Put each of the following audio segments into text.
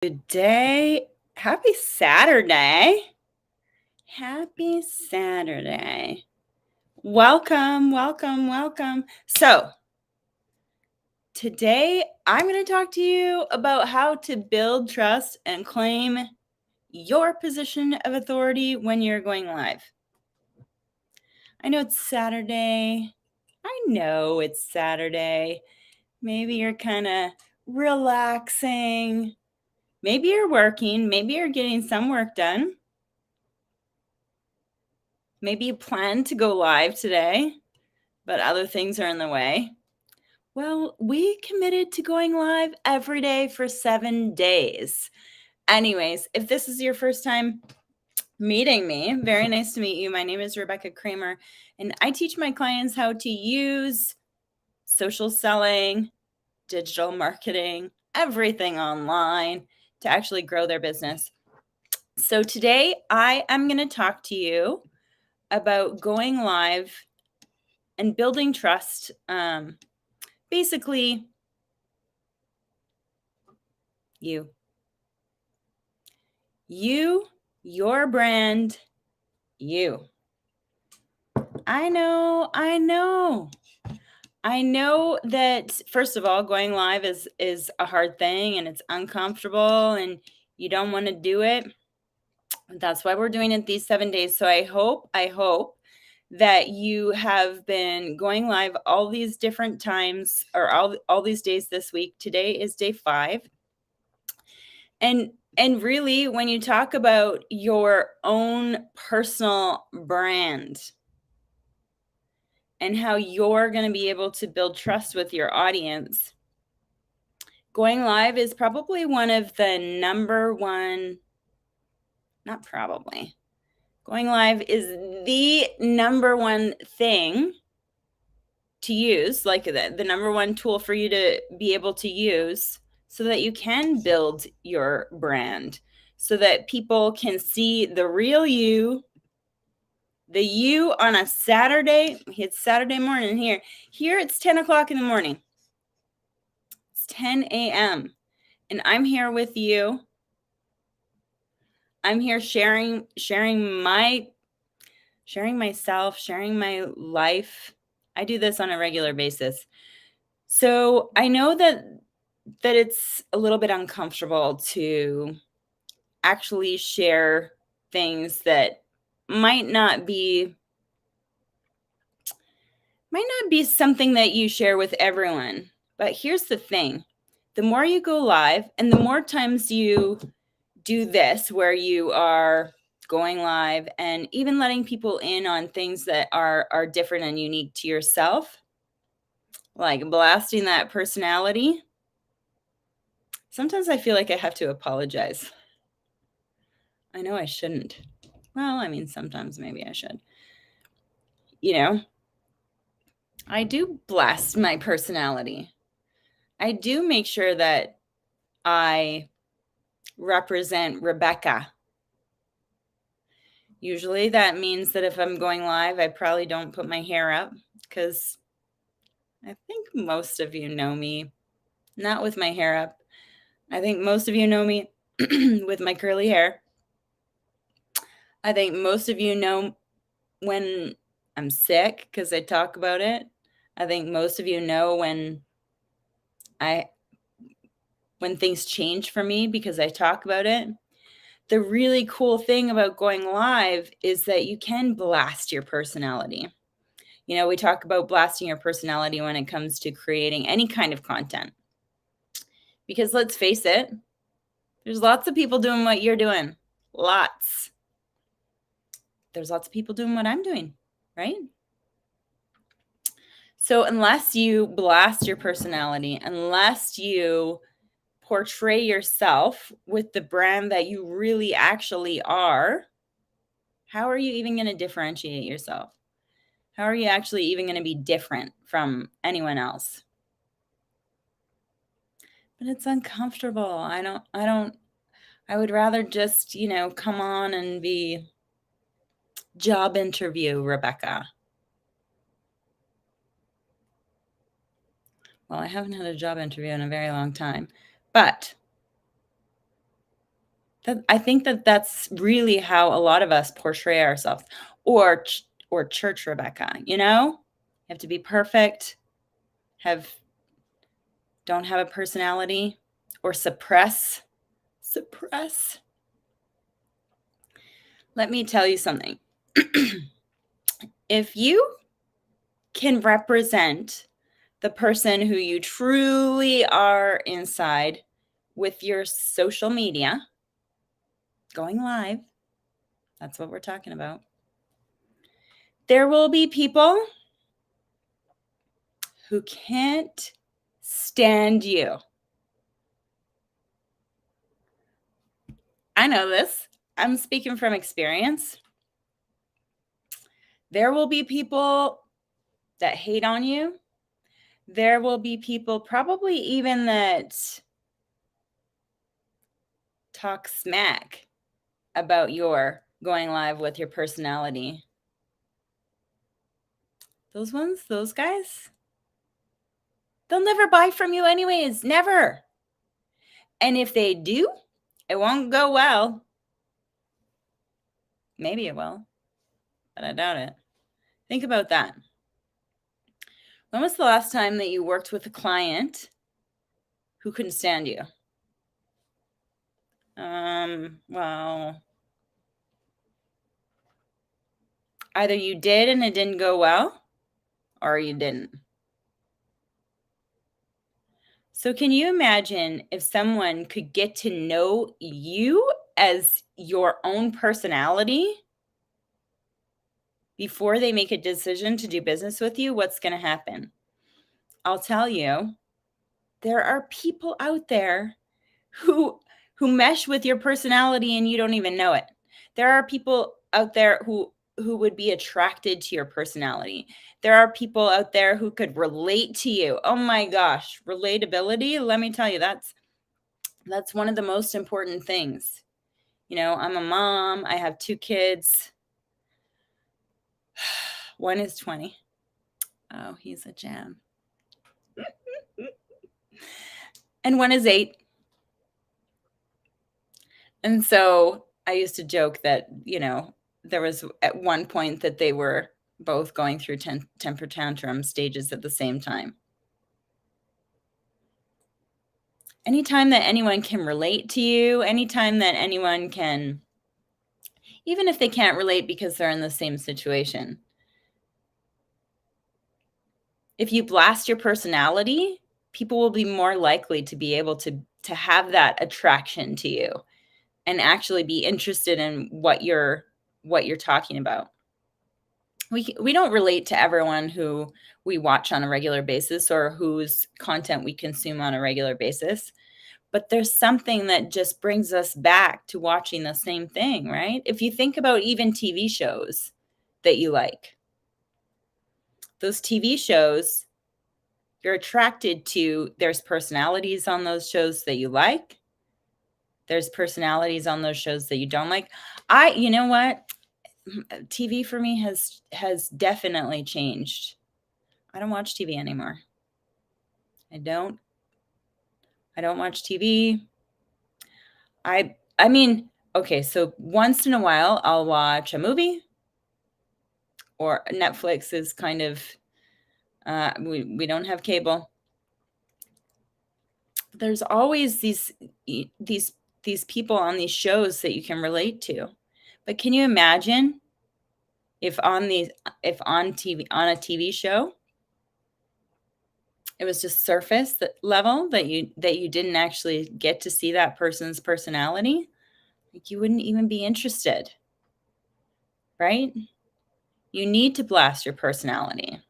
Good day. Happy Saturday. Happy Saturday. Welcome, welcome, welcome. So, today I'm going to talk to you about how to build trust and claim your position of authority when you're going live. I know it's Saturday. Maybe you're kind of relaxing. Maybe you're working. Maybe you're getting some work done. Maybe you plan to go live today, but other things are in the way. Well, we committed to going live every day for 7 days. Anyways, if this is your first time meeting me, very nice to meet you. My name is Rebecca Kramer, and I teach my clients how to use social selling, digital marketing, everything online to actually grow their business. So today I am going to talk to you about going live and building trust. Basically, you, your brand, you. I know that, first of all, going live is a hard thing and it's uncomfortable and you don't want to do it. That's why we're doing it these 7 days. So I hope that you have been going live all these different times, or all these days this week. Today is day 5. And really, when you talk about your own personal brand and how you're going to be able to build trust with your audience, going live is probably one of the number one, not probably, going live is the number one thing to use, like the number one tool for you to be able to use so that you can build your brand, so that people can see the real you, the you on a Saturday. It's Saturday morning here. Here it's 10 o'clock in the morning. It's 10 a.m. and I'm here with you. I'm here sharing myself, sharing my life. I do this on a regular basis. So I know that it's a little bit uncomfortable to actually share things that might not be something that you share with everyone. But here's the thing. The more you go live and the more times you do this, where you are going live and even letting people in on things that are different and unique to yourself, like blasting that personality, sometimes I feel like I have to apologize. I know I shouldn't. Well, I mean, sometimes maybe I should. I do blast my personality. I do make sure that I represent Rebecca. Usually that means that if I'm going live, I probably don't put my hair up, because I think most of you know me not with my hair up. I think most of you know me with my curly hair. I think most of you know when I'm sick because I talk about it. I think most of you know when things change for me because I talk about it. The really cool thing about going live is that you can blast your personality. We talk about blasting your personality when it comes to creating any kind of content. Because let's face it, there's lots of people doing what you're doing. Lots. There's lots of people doing what I'm doing, right? So unless you blast your personality, unless you portray yourself with the brand that you really actually are, how are you even going to differentiate yourself? How are you actually even going to be different from anyone else? But it's uncomfortable. I would rather just, come on and be job interview Rebecca. Well, I haven't had a job interview in a very long time, but I think that that's really how a lot of us portray ourselves, or church Rebecca, you know? You have to be perfect, don't have a personality, or suppress. Let me tell you something. If you can represent the person who you truly are inside with your social media, going live, that's what we're talking about. There will be people who can't stand you. I know this. I'm speaking from experience. There will be people that hate on you. There will be people probably even that talk smack about your going live with your personality. Those ones, those guys, they'll never buy from you anyways. Never. And if they do, it won't go well. Maybe it will, but I doubt it. Think about that. When was the last time that you worked with a client who couldn't stand you? Well, either you did and it didn't go well, or you didn't. So can you imagine if someone could get to know you as your own personality before they make a decision to do business with you? What's going to happen? I'll tell you, there are people out there who mesh with your personality and you don't even know it. There are people out there who would be attracted to your personality. There are people out there who could relate to you. Oh my gosh, relatability, let me tell you, that's one of the most important things. You know, I'm a mom, I have 2 kids. One is 20. Oh, he's a gem. And one is 8. And so I used to joke that, you know, there was at one point that they were both going through temper tantrum stages at the same time. Anytime that anyone can relate to you, anytime that anyone can, even if they can't relate because they're in the same situation, if you blast your personality, people will be more likely to be able to have that attraction to you and actually be interested in what you're talking about. We don't relate to everyone who we watch on a regular basis or whose content we consume on a regular basis, but there's something that just brings us back to watching the same thing, right? If you think about even TV shows that you like, those TV shows, you're attracted to, there's personalities on those shows that you like. There's personalities on those shows that you don't like. You know what? TV for me has definitely changed. I don't watch TV anymore. I don't watch TV. I mean, okay, so once in a while I'll watch a movie, or Netflix is kind of we don't have cable. There's always these people on these shows that you can relate to. But can you imagine if on TV, on a TV show, it was just surface level, that you didn't actually get to see that person's personality? Like, you wouldn't even be interested, right? You need to blast your personality,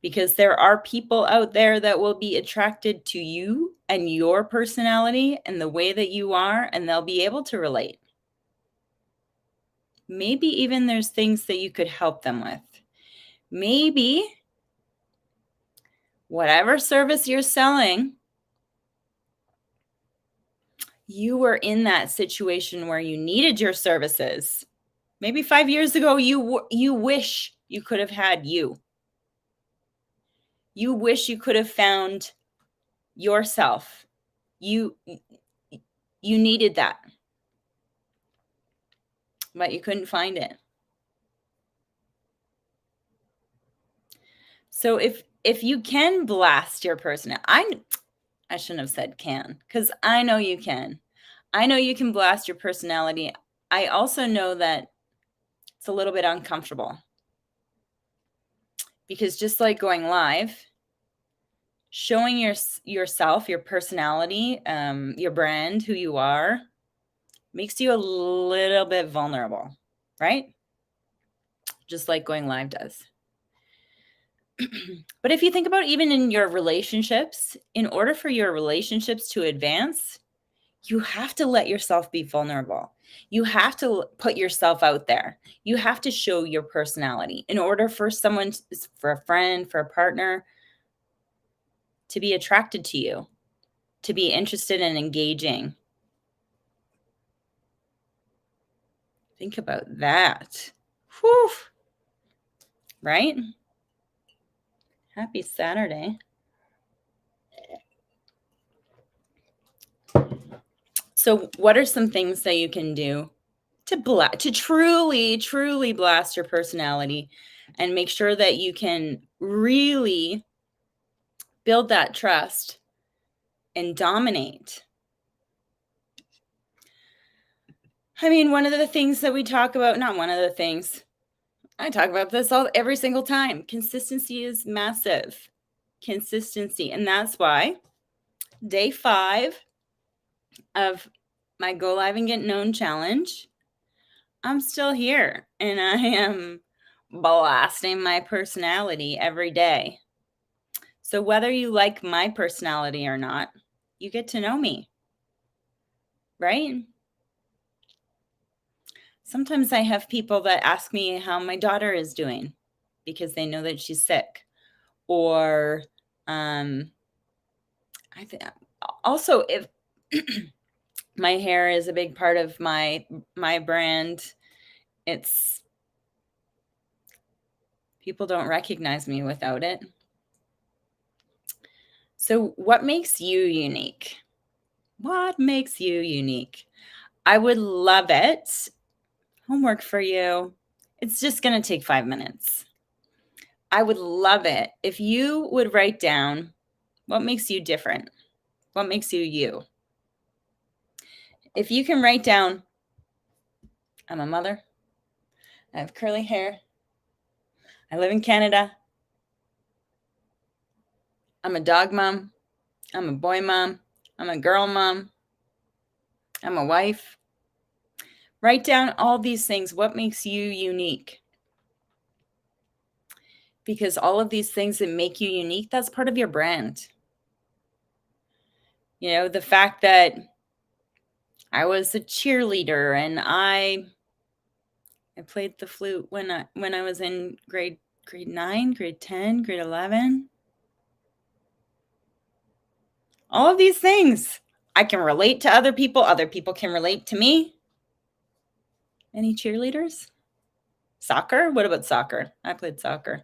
because there are people out there that will be attracted to you and your personality and the way that you are, and they'll be able to relate. Maybe even there's things that you could help them with. Maybe whatever service you're selling, you were in that situation where you needed your services. Maybe 5 years ago, you wish you could have had you. You wish you could have found yourself. You needed that. but you couldn't find it. So if you can blast your personality, I shouldn't have said can, because I know you can. I know you can blast your personality. I also know that it's a little bit uncomfortable, because just like going live, showing yourself, your personality, your brand, who you are, makes you a little bit vulnerable, right? Just like going live does. But if you think about even in your relationships, in order for your relationships to advance, you have to let yourself be vulnerable. You have to put yourself out there. You have to show your personality in order for someone, for a friend, for a partner, to be attracted to you, to be interested in engaging. Think about that. Whew. Right? Happy Saturday. So what are some things that you can do to truly blast your personality and make sure that you can really build that trust and dominate? I mean, one of the things that we talk about, not one of the things, I talk about this every single time. Consistency is massive. Consistency. And that's why day 5 of my Go Live and Get Known challenge, I'm still here and I am blasting my personality every day. So whether you like my personality or not, you get to know me, right? Sometimes I have people that ask me how my daughter is doing because they know that she's sick. Or I think also, if my hair is a big part of my brand, it's people don't recognize me without it. So what makes you unique? What makes you unique? I would love it. Homework for you. It's just going to take 5 minutes. I would love it if you would write down what makes you different. What makes you you? If you can write down, I'm a mother, I have curly hair, I live in Canada, I'm a dog mom, I'm a boy mom, I'm a girl mom, I'm a wife. Write down all these things. What makes you unique? Because all of these things that make you unique, that's part of your brand. You know, the fact that I was a cheerleader and I played the flute when I was in grade 9, grade 10, grade 11. All of these things. I can relate to other people can relate to me. Any cheerleaders? Soccer? What about soccer? I played soccer.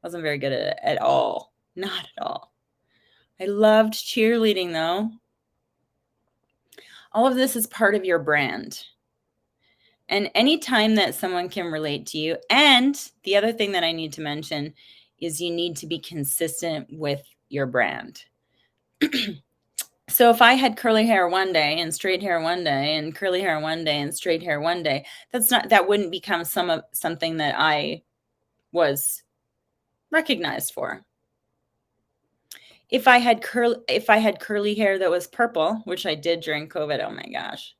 Wasn't very good at it at all. Not at all. I loved cheerleading though. All of this is part of your brand. And anytime that someone can relate to you, and the other thing that I need to mention is you need to be consistent with your brand. So if I had curly hair one day and straight hair one day and curly hair one day and straight hair one day, that wouldn't become something that I was recognized for. If I had curly hair that was purple, which I did during COVID, oh my gosh.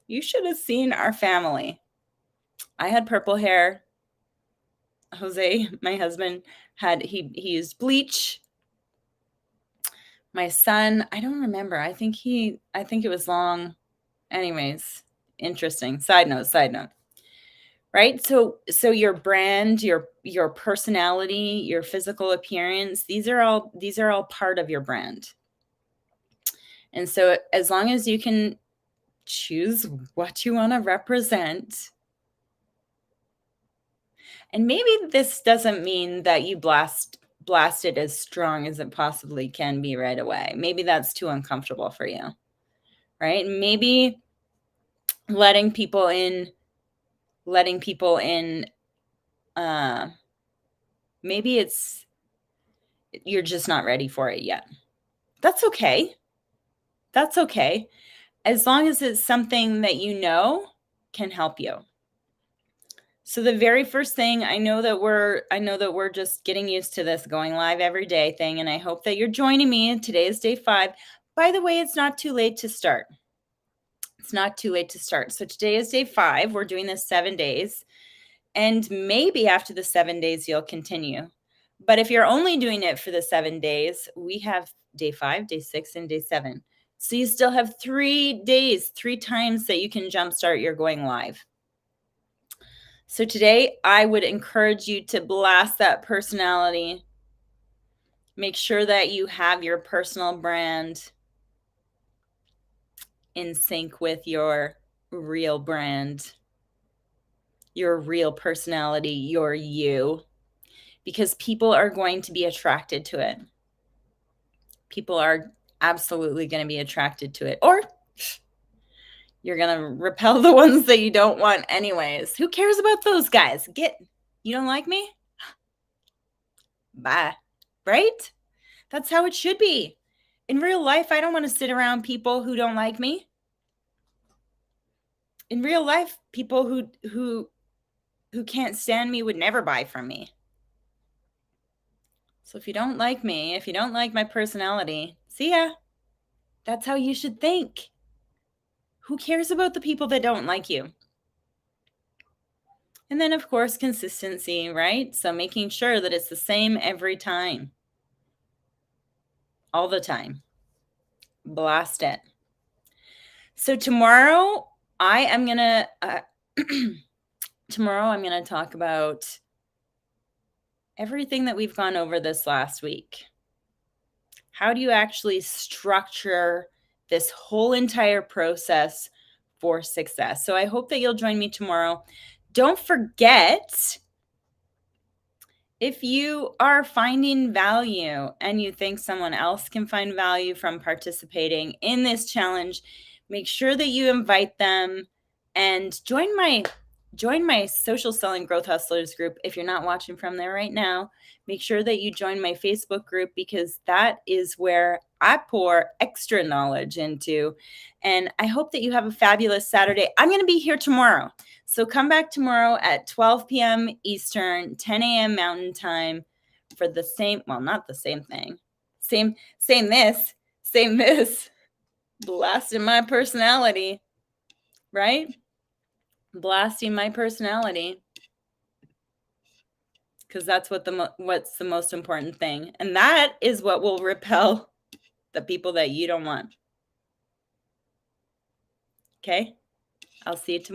You should have seen our family. I had purple hair. Jose, my husband, he used bleach. My son, I don't remember. I think it was long. Anyways, interesting. Side note. Right? So your brand, your personality, your physical appearance, these are all part of your brand. And so as long as you can choose what you want to represent, and maybe this doesn't mean that you blast it as strong as it possibly can be right away. Maybe that's too uncomfortable for you, right? Maybe letting people in letting people in. Maybe you're just not ready for it yet. That's okay. That's okay. As long as it's something that you know can help you. So the very first thing, I know that we're just getting used to this going live every day thing, and I hope that you're joining me. Today is day 5. By the way, it's not too late to start. It's not too late to start. So today is day 5. We're doing this 7 days, and maybe after the 7 days you'll continue. But if you're only doing it for the 7 days, we have day 5, day 6, and day 7. So you still have 3 days, 3 times that you can jumpstart your going live. So today, I would encourage you to blast that personality. Make sure that you have your personal brand in sync with your real brand, your real personality, your you, because people are going to be attracted to it. People are absolutely going to be attracted to it. Or you're going to repel the ones that you don't want anyways. Who cares about those guys? You don't like me? Bye. Right? That's how it should be. In real life, I don't want to sit around people who don't like me. In real life, people who can't stand me would never buy from me. So if you don't like me, if you don't like my personality, see ya. That's how you should think. Who cares about the people that don't like you? And then, of course, consistency, right? So making sure that it's the same every time. All the time. Blast it. So tomorrow, I'm going to talk about everything that we've gone over this last week. How do you actually structure this whole entire process for success? So I hope that you'll join me tomorrow. Don't forget, if you are finding value and you think someone else can find value from participating in this challenge, make sure that you invite them and join my Social Selling Growth Hustlers group. If you're not watching from there right now, make sure that you join my Facebook group, because that is where I pour extra knowledge into. And I hope that you have a fabulous Saturday. I'm going to be here tomorrow. So come back tomorrow at 12 p.m. Eastern, 10 a.m. Mountain Time for the same, well, not the same thing. Same this. Blasting my personality, right? Blasting my personality, because that's what's the most important thing, and that is what will repel the people that you don't want. Okay, I'll see you tomorrow.